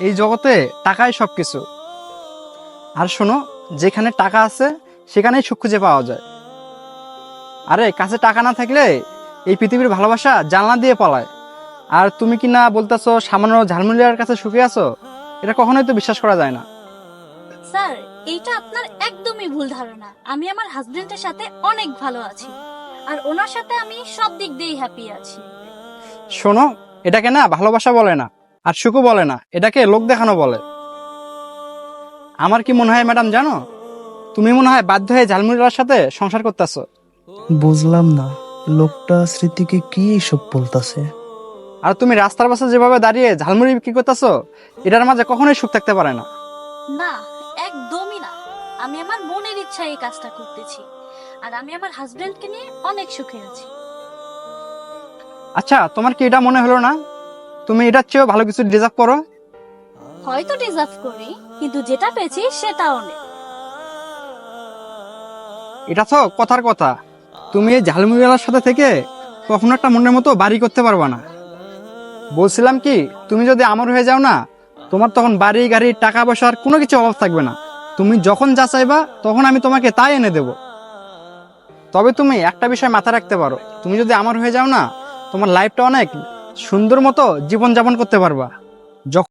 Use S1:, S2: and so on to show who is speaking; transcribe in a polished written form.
S1: এই জগতে টাকাই সবকিছু। আর শোনো, যেখানে টাকা আছে সেখানেই সুখ খুঁজে পাওয়া যায়। আরে কাছে টাকা না থাকলে এই পৃথিবীর ভালোবাসা জানলা দিয়ে পলায়। আর তুমি কি না বলতেছো সামান্য ঝালমুড়িয়ার কাছে সুখে আছো? এটা কখনোই তো বিশ্বাস করা যায় না।
S2: স্যার, এইটা আপনার একদমই ভুল ধারণা। আমি আমার হাজবেন্ডের সাথে অনেক ভালো আছি, আর ওনার সাথে আমি সব দিক দিয়েই হ্যাপি আছি।
S1: শোনো, এটাকে না ভালোবাসা বলে না, আর সুখও বলে না, এটাকে লোক দেখানো বলে। আমার কি মনে হয় ম্যাডাম জানো, তুমি মনে হয় বাধ্য হয়ে ঝালমুড়িয়ার সাথে সংসার করতেছো।
S3: বুঝলাম না, লোকটা স্মৃতিকে কি সব বলতাছে।
S1: আর তুমি রাস্তার পাশে যেভাবে দাঁড়িয়ে ঝালমুড়ি বিক্রি করতেছো, এটার মাঝে কখনোই সুখ থাকতে পারে না।
S2: না, একদমই না। আমি আমার মনের ইচ্ছায় এই কাজটা করতেছি, আর আমি আমার হাজবেন্ডকে নিয়ে অনেক সুখে আছি।
S1: আচ্ছা, তোমার কি এটা মনে হলো না তুমি এটার চেয়েও ভালো কিছু ডিজার্ভ করো?
S2: হয়তো ডিজার্ভ করি, কিন্তু যেটা পেয়েছি সেটা অনেক।
S1: এটা তো কথার কথা। তুমি এই ঝালমুড়িওয়ালার সাথে থেকে কখনো একটা মনের মতো বাড়ি করতে পারবা না। বলছিলাম কি, তুমি যদি আমার হয়ে যাও না, তোমার তখন বাড়ি গাড়ি টাকা পয়সার কোনো কিছু অভাব থাকবে না। তুমি যখন যা চাইবা তখন আমি তোমাকে তাই এনে দেব। তবে তুমি একটা বিষয় মাথায় রাখতে পারো, তুমি যদি আমার হয়ে যাও না, তোমার লাইফটা অনেক সুন্দর মতো জীবনযাপন করতে পারবা।